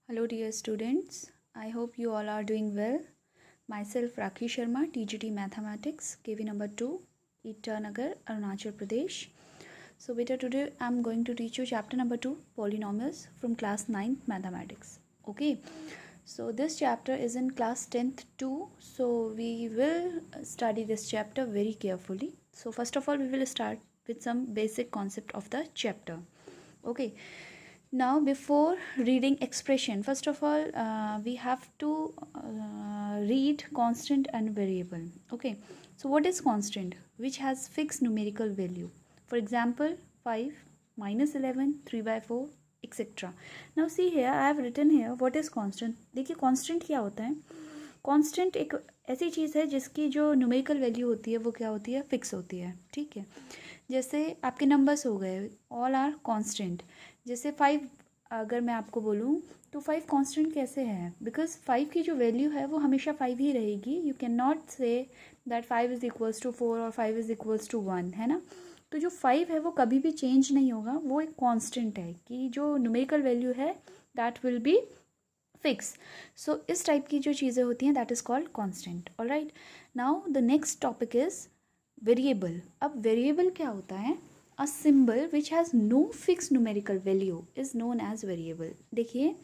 Hello dear students, I hope you all are doing well. Myself Rakhi Sharma, TGT Mathematics, KV number 2, Itanagar, Arunachal Pradesh. So beta today I am going to teach you chapter number 2, Polynomials from class 9th Mathematics. Okay, so this chapter is in class 10th too, so we will study this chapter very carefully. So first of all we will start with some basic concept of the chapter. Okay. Now before reading expression, first of all we have to read constant and variable. Okay, so what is constant? Which has fixed numerical value. For example, 5, -11, 3/4, etc. Now see here, I have written here what is constant. देखिए constant क्या होता है? Constant एक ऐसी चीज़ है जिसकी जो numerical value होती है वो क्या होती है, फिक्स होती है. ठीक है, जैसे आपके नंबर्स हो गए, ऑल आर कांस्टेंट. जैसे 5 अगर मैं आपको बोलूँ तो 5 कांस्टेंट कैसे है, बिकॉज 5 की जो वैल्यू है वो हमेशा 5 ही रहेगी. You can not say that 5 is equals to 4 और 5 इज़ इक्वल्स टू 1, है ना. तो जो 5 है वो कभी भी चेंज नहीं होगा, वो एक कांस्टेंट है कि जो न्यूमेरिकल वैल्यू है that will be fix. So इस टाइप की जो चीज़ें होती हैं that is called constant. Alright, now the next topic is variable. अब वेरिएबल क्या होता है? A symbol which has no fix numerical value is known as variable. देखिए,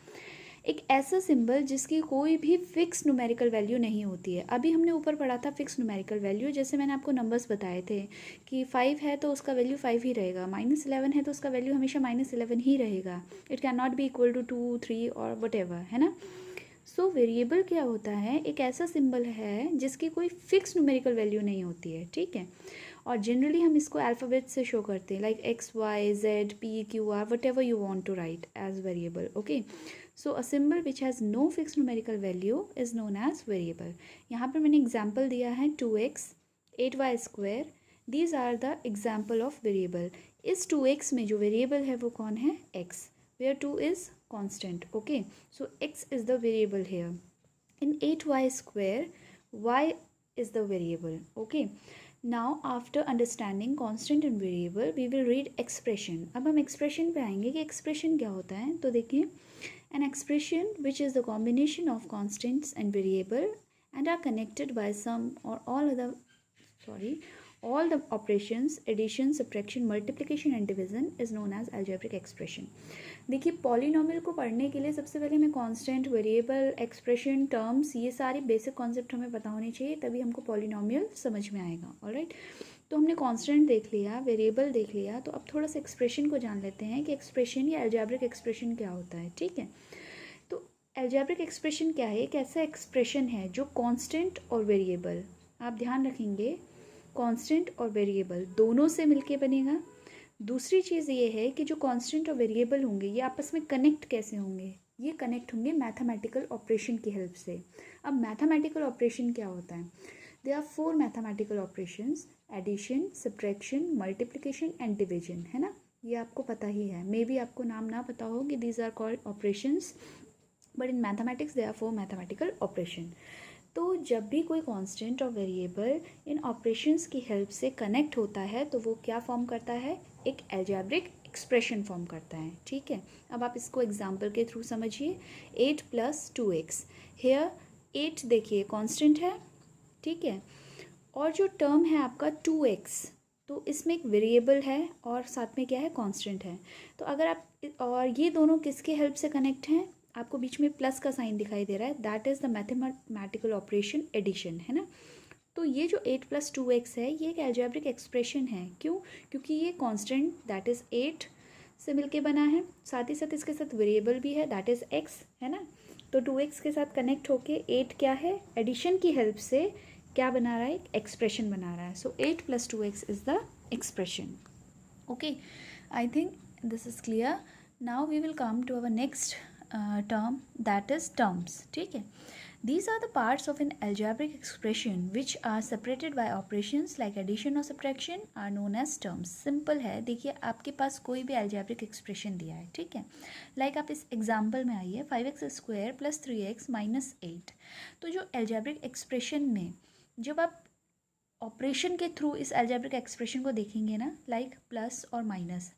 एक ऐसा सिंबल जिसकी कोई भी फिक्स न्यूमेरिकल वैल्यू नहीं होती है. अभी हमने ऊपर पढ़ा था फिक्स न्यूमेरिकल वैल्यू, जैसे मैंने आपको नंबर्स बताए थे कि 5 है तो उसका वैल्यू 5 ही रहेगा, -11 है तो उसका वैल्यू हमेशा -11 ही रहेगा. It can not be equal to 2, 3 और वट एवर, है ना. सो वेरिएबल क्या होता है? एक ऐसा सिंबल है जिसकी कोई फिक्स न्यूमेरिकल वैल्यू नहीं होती है. ठीक है, और जनरली हम इसको अल्फ़ाबेट से शो करते हैं, like XYZ PQR whatever you want to write as variable. Okay, so a symbol which has no fix numerical value is known as variable. यहाँ पर मैंने एग्जाम्पल दिया है 2x, 8y². These are the example of variable. इस 2x में जो variable है वो कौन है? x, where 2 is constant. Okay, so x is the variable here. In 8y², y is the variable. Okay, now after understanding constant and variable we will read expression. अब हम expression पे आएंगे कि expression क्या होता है. तो देखिए, an expression which is the combination of constants and variable and are connected by some or all the operations addition, subtraction, multiplication and division is known as algebraic expression. देखिए, polynomial को पढ़ने के लिए सबसे पहले हमें कांस्टेंट, वेरिएबल, एक्सप्रेशन, टर्म्स, ये सारे बेसिक कॉन्सेप्ट हमें पता होने चाहिए, तभी हमको पॉलीनोमियल समझ में आएगा. ऑलराइट, तो हमने कांस्टेंट देख लिया, वेरिएबल देख लिया, तो अब थोड़ा सा एक्सप्रेशन को जान लेते हैं कि एक्सप्रेशन या अलजेब्रिक एक्सप्रेशन क्या होता है. ठीक है, तो अलजेब्रिक एक्सप्रेशन क्या है? एक ऐसा एक्सप्रेशन है जो कांस्टेंट और वेरिएबल, आप ध्यान रखेंगे, कांस्टेंट और वेरिएबल दोनों से मिलके बनेगा. दूसरी चीज़ ये है कि जो कांस्टेंट और वेरिएबल होंगे ये आपस में कनेक्ट कैसे होंगे? ये कनेक्ट होंगे मैथमेटिकल ऑपरेशन की हेल्प से. अब मैथमेटिकल ऑपरेशन क्या होता है? They are 4 mathematical operations: addition, subtraction, multiplication and division, है ना. ये आपको पता ही है, मे बी आपको नाम ना पता हो कि these are called operations, but in mathematics they are 4 mathematical operation. तो जब भी कोई कांस्टेंट और वेरिएबल इन ऑपरेशंस की हेल्प से कनेक्ट होता है तो वो क्या फॉर्म करता है? एक अलजेब्रिक एक्सप्रेशन फॉर्म करता है. ठीक है, अब आप इसको एग्जांपल के थ्रू समझिए. 8 + 2x, हेयर 8 देखिए कांस्टेंट है. ठीक है, और जो टर्म है आपका 2x, तो इसमें एक वेरिएबल है और साथ में क्या है? कांस्टेंट है. तो अगर आप, और ये दोनों किसके हेल्प से कनेक्ट हैं? आपको बीच में प्लस का साइन दिखाई दे रहा है, that is the mathematical operation addition, है ना. तो ये जो 8 + 2x है ये एक अलजेब्रिक एक्सप्रेशन है. क्यों? क्योंकि ये कांस्टेंट दैट इज़ 8 से मिलके बना है, साथ ही साथ इसके साथ वेरिएबल भी है दैट इज़ x, है ना. तो 2x के साथ कनेक्ट होके 8 क्या है? एडिशन की हेल्प से क्या बना रहा है? एक एक्सप्रेशन बना रहा है. So 8 + 2x is the expression. Okay, I think this is clear. Now we will come to our next term, that is terms. ठीक है, these are the parts of an algebraic expression which are separated by operations like addition or subtraction are known as terms. Simple है. देखिए, आपके पास कोई भी algebraic expression दिया है, ठीक है, लाइक आप इस एग्जाम्पल में आइए, 5x² + 3x - 8. तो जो algebraic expression में जब आप ऑपरेशन के थ्रू इस algebraic expression को देखेंगे ना, लाइक प्लस और माइनस,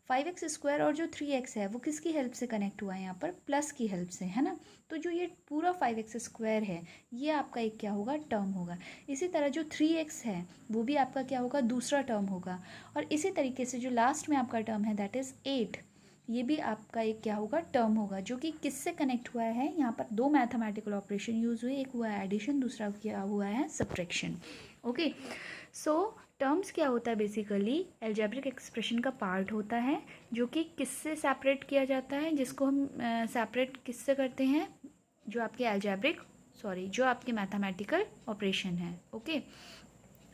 5x स्क्वायर और जो 3x है वो किसकी हेल्प से कनेक्ट हुआ है यहाँ पर, प्लस की हेल्प से, है ना। तो जो ये पूरा 5x स्क्वायर है ये आपका एक क्या होगा, टर्म होगा। इसी तरह जो 3x है वो भी आपका क्या होगा, दूसरा टर्म होगा। और इसी तरीके से जो लास्ट में आपका टर्म है दैट इज़ 8, ये भी आपका एक क्या होगा, टर्म होगा, जो कि किससे कनेक्ट हुआ है। यहाँ पर दो मैथमेटिकल ऑपरेशन यूज़ हुए, एक हुआ है एडिशन, दूसरा क्या हुआ है, सब्ट्रैक्शन। ओके, सो टर्म्स क्या होता है, बेसिकली एल्जेब्रिक एक्सप्रेशन का पार्ट होता है जो कि किससे सेपरेट किया जाता है, जिसको हम सेपरेट किससे करते हैं, जो आपके एल्जेब्रिक जो आपके मैथमेटिकल ऑपरेशन है। Okay,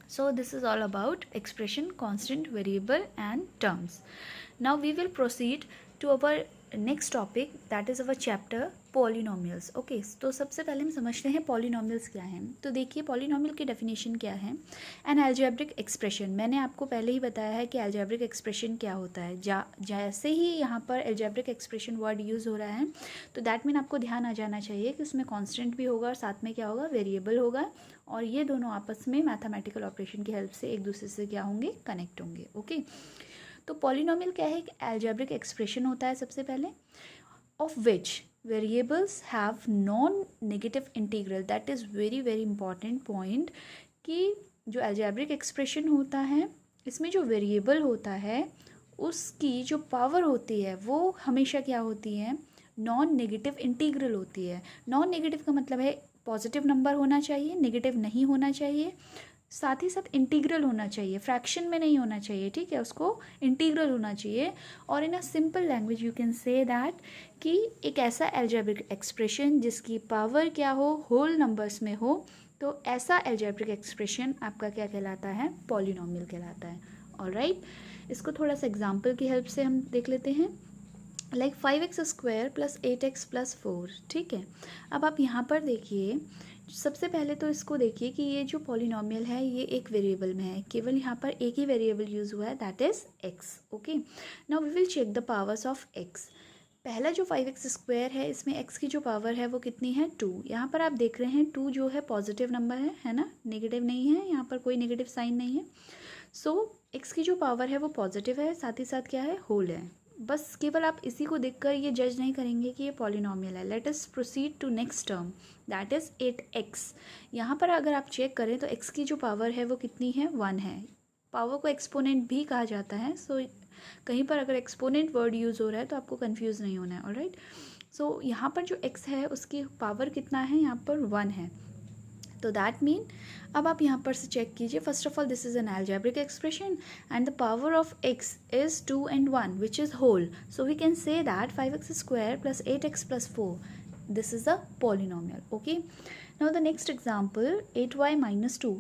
so this is all about expression, constant, variable and terms. Now we will proceed to our next topic, that is our chapter polynomials. Okay, तो सबसे पहले हम समझते हैं polynomials क्या हैं। तो देखिए polynomial की definition क्या है। An algebraic expression, मैंने आपको पहले ही बताया है कि algebraic expression क्या होता है। जैसे ही यहाँ पर algebraic expression word यूज़ हो रहा है तो that mean आपको ध्यान आ जाना चाहिए कि उसमें constant भी होगा और साथ में क्या होगा, variable होगा, और ये दोनों आपस में मैथमेटिकल ऑपरेशन की हेल्प से एक दूसरे से क्या होंगे, कनेक्ट होंगे। ओके, तो पॉलिनोमियल क्या है, एक एल्जेब्रिक एक्सप्रेशन होता है सबसे पहले, of which variables have non negative integral. That is very very important point कि जो एल्जेब्रिक एक्सप्रेशन होता है इसमें जो वेरिएबल होता है उसकी जो पावर होती है वो हमेशा क्या होती है, नॉन नेगेटिव इंटीग्रल होती है। नॉन नेगेटिव का मतलब है पॉजिटिव नंबर होना चाहिए, नेगेटिव नहीं होना चाहिए, साथ ही साथ इंटीग्रल होना चाहिए, फ्रैक्शन में नहीं होना चाहिए, ठीक है, उसको इंटीग्रल होना चाहिए। और in a simple language you can say that कि एक ऐसा एल्जेब्रिक एक्सप्रेशन जिसकी पावर क्या हो, होल नंबर्स में हो, तो ऐसा एल्जेब्रिक एक्सप्रेशन आपका क्या कहलाता है, पॉलिनोमियल कहलाता है। ऑलराइट, इसको थोड़ा सा एग्जाम्पल की हेल्प से हम देख लेते हैं। Like 5x square plus 8x plus 4, ठीक है। अब आप यहाँ पर देखिए, सबसे पहले तो इसको देखिए कि ये जो पॉलिनोमियल है ये एक वेरिएबल में है, केवल यहाँ पर एक ही वेरिएबल यूज़ हुआ है that is x। Okay, now we will check the powers of x। पहला जो 5x स्क्वायर है इसमें x की जो पावर है वो कितनी है, 2। यहाँ पर आप देख रहे हैं 2 जो है पॉजिटिव नंबर है ना, नेगेटिव नहीं है, यहाँ पर कोई नेगेटिव साइन नहीं है। सो x की जो पावर है वो पॉजिटिव है, साथ ही साथ क्या है, होल है। बस केवल आप इसी को देखकर ये जज नहीं करेंगे कि ये पॉलिनोमियल है। Let us proceed to next term that is 8x। यहाँ पर अगर आप चेक करें तो x की जो पावर है वो कितनी है, 1 है। पावर को एक्सपोनेंट भी कहा जाता है, सो कहीं पर अगर एक्सपोनेंट वर्ड यूज़ हो रहा है तो आपको कंफ्यूज नहीं होना है। ऑलराइट, सो यहाँ पर जो x है उसकी पावर कितना है, यहाँ पर 1 है। तो दैट मीन अब आप यहाँ पर से चेक कीजिए, first of all this is an algebraic expression and the power of x is 2 and 1 which is whole, so we can say that 5x square plus 8x plus 4 this is a polynomial. Okay, now the next example 8y minus 2,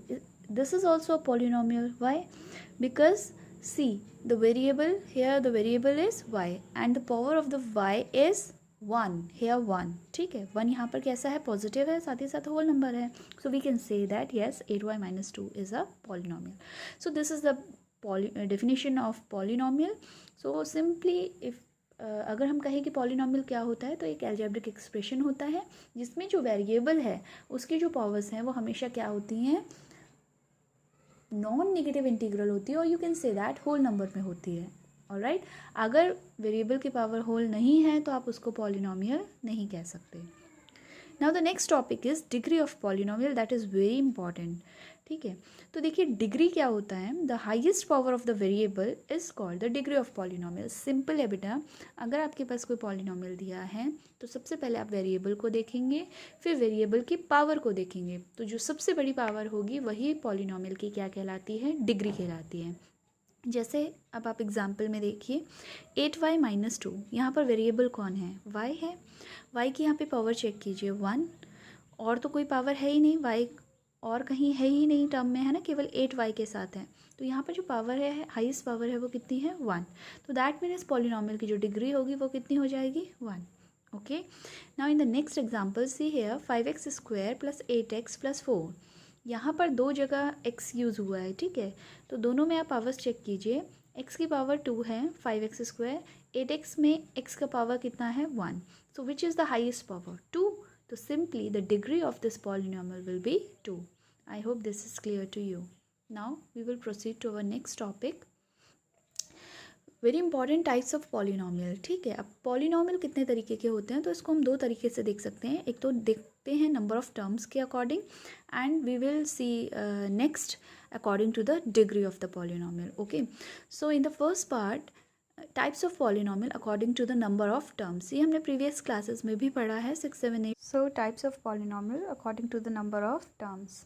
this is also a polynomial. Why? Because see the variable here, the variable is y and the power of the y is 1 here, 1, ठीक है। 1 यहाँ पर कैसा है, positive है, साथ ही साथ whole number है, so we can say that yes 8y minus 2 is a polynomial. So this is the definition of polynomial. So simply if अगर हम कहें कि पॉलिनोमियल क्या होता है तो एक एल्जेब्रिक एक्सप्रेशन होता है जिसमें जो वेरिएबल है उसकी जो पावर्स हैं वो हमेशा क्या होती हैं, नॉन नेगेटिव इंटीग्रल होती है, और you can say that whole number में होती है। ऑलराइट, अगर वेरिएबल की पावर होल नहीं है तो आप उसको पॉलिनोमियल नहीं कह सकते। Now the next topic is degree of polynomial, that is very important, ठीक है। तो देखिए डिग्री क्या होता है, the highest power of the variable is called the degree of polynomial. Simple है बेटा, अगर आपके पास कोई पॉलिनोमियल दिया है तो सबसे पहले आप वेरिएबल को देखेंगे, फिर वेरिएबल की पावर को देखेंगे, तो जो सबसे बड़ी पावर होगी वही पॉलिनोमियल की क्या कहलाती है, डिग्री कहलाती है। जैसे अब आप एग्जाम्पल में देखिए 8y माइनस 2, यहाँ पर वेरिएबल कौन है, y है। y की यहाँ पे पावर चेक कीजिए 1, और तो कोई पावर है ही नहीं, y और कहीं है ही नहीं टर्म में, है ना, केवल 8y के साथ है। तो यहाँ पर जो पावर है, हाईएस्ट पावर है वो कितनी है, 1। तो दैट मीन्स पॉलिनोमियल की जो डिग्री होगी वो कितनी हो जाएगी, 1। Okay, now in the next example see here 5x square plus 8x plus 4। यहाँ पर दो जगह x यूज़ हुआ है, ठीक है। तो दोनों में आप पावर्स चेक कीजिए, x की पावर 2 है, 5x स्क्वायर, 8x में x का पावर कितना है, 1। So which is the highest power, 2। So simply the degree of this polynomial will be 2. I hope this is clear to you. Now we will proceed to our next topic. Very important types of polynomial, ठीक है। अब polynomial कितने तरीके के होते हैं, तो इसको हम दो तरीके से देख सकते हैं। एक तो देखते हैं नंबर ऑफ टर्म्स के according, and we will see next according to the degree of the polynomial, okay. So in the first part, types of polynomial according to the number of terms, ये हमने previous classes में भी पढ़ा है 6, 7, 8। So types of polynomial according to the number of terms,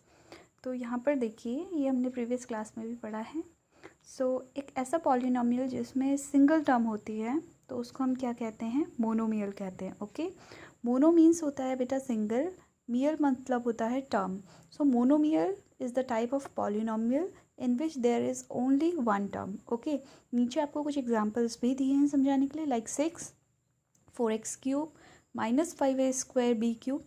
तो यहाँ पर देखिए ये हमने प्रीवियस क्लास में भी पढ़ा है। सो एक ऐसा पॉलिनॉमियल जिसमें सिंगल टर्म होती है तो उसको हम क्या कहते हैं, मोनोमियल कहते हैं, ओके। मोनो मीन्स होता है बेटा सिंगल, मियल मतलब होता है term. So monomial is the type of polynomial in which there is only one term, okay. नीचे आपको कुछ एग्जांपल्स भी दिए हैं समझाने के लिए, like 6, 4x³ -5a² b³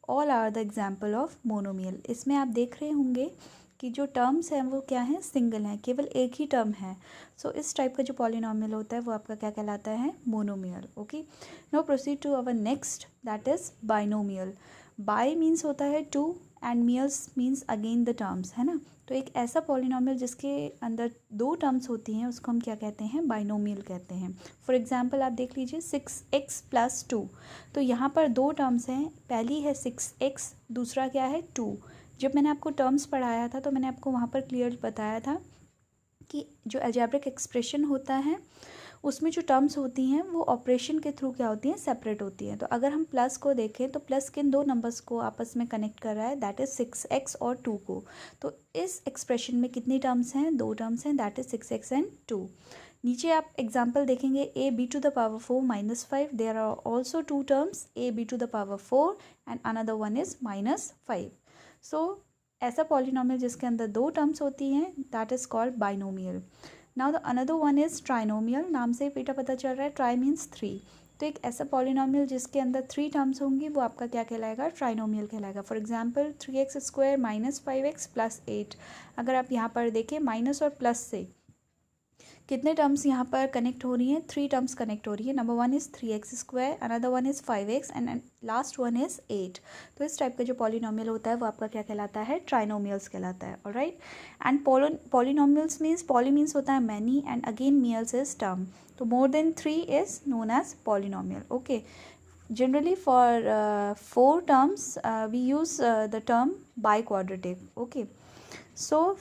all are the example of monomial. इसमें आप देख रहे होंगे कि जो टर्म्स हैं वो क्या हैं, सिंगल हैं, केवल एक ही टर्म है। सो इस टाइप का जो पॉलिनॉमियल होता है वो आपका क्या कहलाता है, monomial, okay. Now proceed to our next, that is binomial. Bi means होता है टू एंड मियल्स मीन्स अगेन द टर्म्स, है ना। तो एक ऐसा पॉलिनॉमियल जिसके अंदर दो टर्म्स होती हैं उसको हम क्या कहते हैं, बाइनोमियल कहते हैं। फॉर एग्जांपल आप देख लीजिए 6x + 2, तो यहाँ पर दो टर्म्स हैं, पहली है 6x, दूसरा क्या है 2। जब मैंने आपको टर्म्स पढ़ाया था तो मैंने आपको वहाँ पर क्लियर बताया था कि जो अलजेब्रिक एक्सप्रेशन होता है उसमें जो टर्म्स होती हैं वो ऑपरेशन के थ्रू क्या होती हैं, सेपरेट होती हैं। तो अगर हम प्लस को देखें तो प्लस किन दो नंबर्स को आपस में कनेक्ट कर रहा है, दैट इज़ 6x और 2 को। तो इस एक्सप्रेशन में कितनी टर्म्स हैं, दो टर्म्स हैं, दैट इज़ 6x एंड 2। नीचे आप एग्जाम्पल देखेंगे ab⁴ -5, there are also two terms ab⁴ and another one is -5। सो ऐसा पॉलिनॉमियल जिसके अंदर दो टर्म्स होती हैं that is called binomial. Now the another one is trinomial. नाम से बेटा पता चल रहा है, ट्राई मीन्स 3। तो एक ऐसा पॉलिनॉमियल जिसके अंदर 3 टर्म्स होंगी वो आपका क्या कहलाएगा, ट्राइनोमियल कहलाएगा। For example 3x² -5x + 8। अगर आप यहाँ पर देखें माइनस और प्लस से कितने टर्म्स यहाँ पर कनेक्ट हो रही हैं, 3 टर्म्स कनेक्ट हो रही है। Number 1 is 3x², another one is 5x and last one is 8। तो इस टाइप का जो पॉलिनॉमियल होता है वो आपका क्या कहलाता है, ट्राइनोमियल्स कहलाता है, alright. And polynomials means, poly means होता है मैनी एंड अगेन मियल्स इज टर्म। तो more than 3 is known as polynomial, okay. Generally for 4 terms we use the term biquadratic, okay. So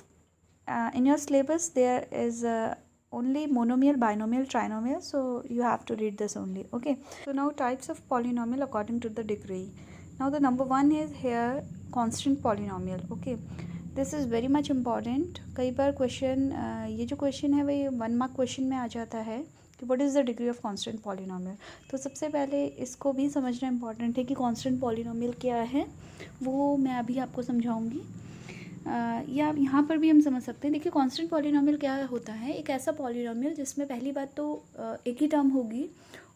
in your syllabus there is only monomial, binomial, trinomial, so you have to read this only, okay. So now types of polynomial according to the degree. Now the number 1 is here constant polynomial, okay. This is very much important. कई बार question ये जो question है वही 1 mark question में आ जाता है कि what is the degree of constant polynomial. तो सबसे पहले इसको भी समझना इम्पॉर्टेंट है कि कांस्टेंट पॉलिनॉमियल क्या है, वो मैं अभी आपको समझाऊंगी। या यहाँ पर भी हम समझ सकते हैं। देखिए कांस्टेंट पॉलिनॉमियल क्या होता है, एक ऐसा पॉलिनॉमियल जिसमें पहली बात तो एक ही टर्म होगी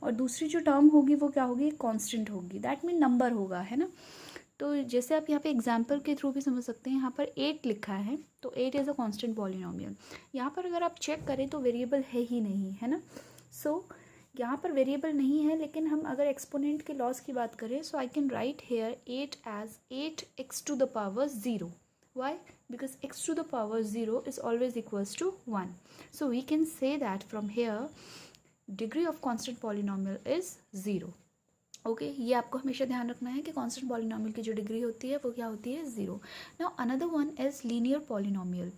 और दूसरी जो टर्म होगी वो क्या होगी, कांस्टेंट होगी, दैट मीन नंबर होगा, है ना। तो जैसे आप यहाँ पे एग्जाम्पल के थ्रू भी समझ सकते हैं, यहाँ पर 8 लिखा है तो 8 इज़ अ कांस्टेंट पॉलिनॉमियल। यहाँ पर अगर आप चेक करें तो वेरिएबल है ही नहीं, है ना। सो यहाँ पर वेरिएबल नहीं है, लेकिन हम अगर एक्सपोनेंट के लॉस की बात करें, so I can write here 8 as 8x⁴. Why? Because x⁴ is always equals to 1. So we can say that from here degree of constant polynomial is 0. Okay ये आपको हमेशा ध्यान रखना है कि कांस्टेंट पॉलिनॉमियल की जो डिग्री होती है वो क्या होती है, 0। Now another one is linear polynomial.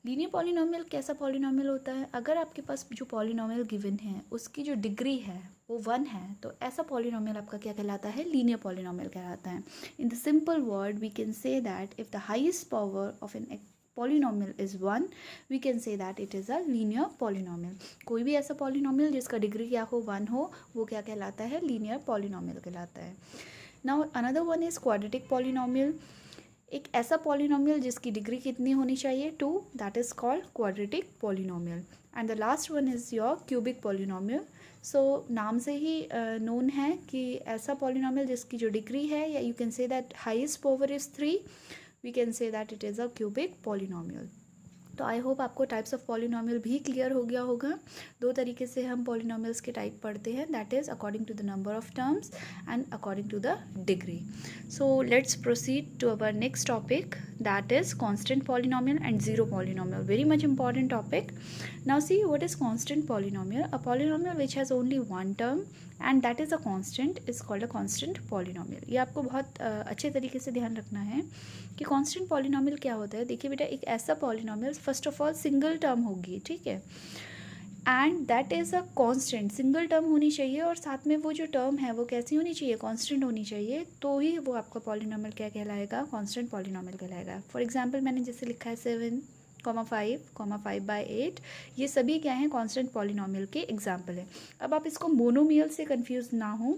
Linear polynomial कैसा पॉलिनॉमियल होता है, अगर आपके पास जो पॉलिनॉमियल गिवन है उसकी जो डिग्री है वो 1 है तो ऐसा पॉलिनॉमियल आपका क्या कहलाता है, लीनियर पॉलिनॉमियल कहलाता है। In the simple word we can say that if the highest power of an polynomial is 1, we can say that it is a linear polynomial. कोई भी ऐसा polynomial जिसका डिग्री क्या हो, 1 हो, वो क्या कहलाता है, linear polynomial कहलाता है। Now another one is quadratic polynomial। एक ऐसा polynomial जिसकी डिग्री कितनी होनी चाहिए, 2, that is called quadratic polynomial। And the last one is your cubic polynomial। So नाम से ही known है कि ऐसा polynomial जिसकी जो डिग्री है, या you can say that highest power is 3, we can say that it is a cubic polynomial। तो आई होप आपको टाइप्स ऑफ पॉलिनोमियल भी क्लियर हो गया होगा। दो तरीके से हम पॉलिनोमियल्स के टाइप पढ़ते हैं, that is according to the number of terms and according to the degree. So let's proceed to our next topic, that is constant polynomial and zero polynomial, very much important topic. Now see what is constant polynomial, a polynomial which has only one term and that is a constant is called a constant polynomial. ये आपको बहुत अच्छे तरीके से ध्यान रखना है कि कांस्टेंट पॉलिनोमियल क्या होता है। देखिए बेटा, एक ऐसा polynomial first of all single term होगी, ठीक है, and that is a constant, single term होनी चाहिए और साथ में वो जो टर्म है वो कैसी होनी चाहिए, कांस्टेंट होनी चाहिए, तो ही वो आपका पॉलिनोमियल क्या कहलाएगा, कांस्टेंट पॉलिनोमियल कहलाएगा। फॉर एग्जांपल मैंने जैसे लिखा है 7,5,8, ये सभी क्या हैं, कांस्टेंट पॉलिनोमियल के एग्जाम्पल हैं। अब आप इसको मोनोमियल से कंफ्यूज ना हो।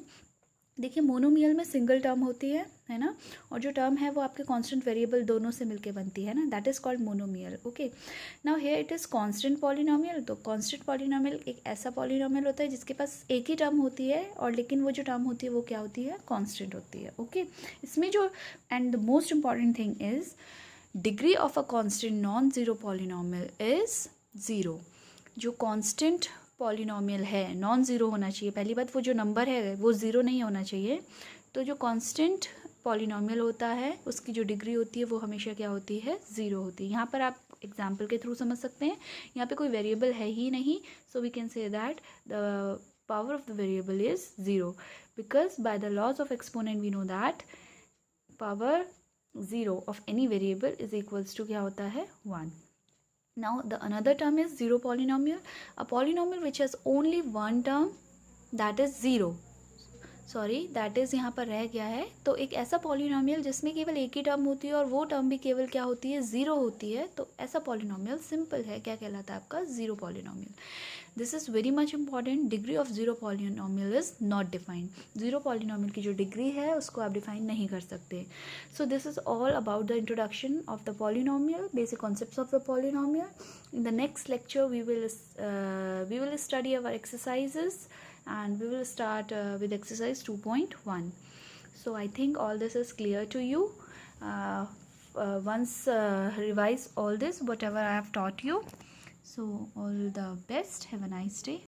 देखिए मोनोमियल में सिंगल टर्म होती है ना, और जो टर्म है वो आपके कांस्टेंट वेरिएबल दोनों से मिलके बनती है ना, that is called monomial. Okay, now here it is constant polynomial. तो कांस्टेंट पॉलिनोमियल एक ऐसा पॉलिनोमियल होता है जिसके पास एक ही टर्म होती है, और लेकिन वो जो टर्म होती है वो क्या होती है, कांस्टेंट होती है। ओके, इसमें जो and the most important thing is degree of a constant non zero polynomial is zero. जो कांस्टेंट पॉलिनोमियल है नॉन ज़ीरो होना चाहिए, पहली बात वो जो नंबर है वो ज़ीरो नहीं होना चाहिए। तो जो कांस्टेंट पॉलिनोमियल होता है उसकी जो डिग्री होती है वो हमेशा क्या होती है, ज़ीरो होती है। यहाँ पर आप एग्जांपल के थ्रू समझ सकते हैं, यहाँ पे कोई वेरिएबल है ही नहीं, so we can say that the power of the variable is zero, because by the laws of exponent we know that power zero of any variable is equals to क्या होता है, 1. Now the another term is zero polynomial, a polynomial which has only one term, that is zero. Sorry, that is यहाँ पर रह गया है। तो एक ऐसा पॉलिनोमियल जिसमें केवल एक ही टर्म होती है और वो टर्म भी केवल क्या होती है, ज़ीरो होती है, तो ऐसा पॉलिनोमियल सिंपल है, क्या कहलाता है आपका, zero polynomial. This is very much important, degree of zero polynomial is not defined. Zero polynomial की जो डिग्री है उसको आप डिफाइन नहीं कर सकते। So this is all about the introduction of the polynomial, basic concepts of the polynomial. In the next lecture we will study our exercises, and we will start with exercise 2.1. So I think all this is clear to you. Once revise all this whatever I have taught you. So all the best, have a nice day.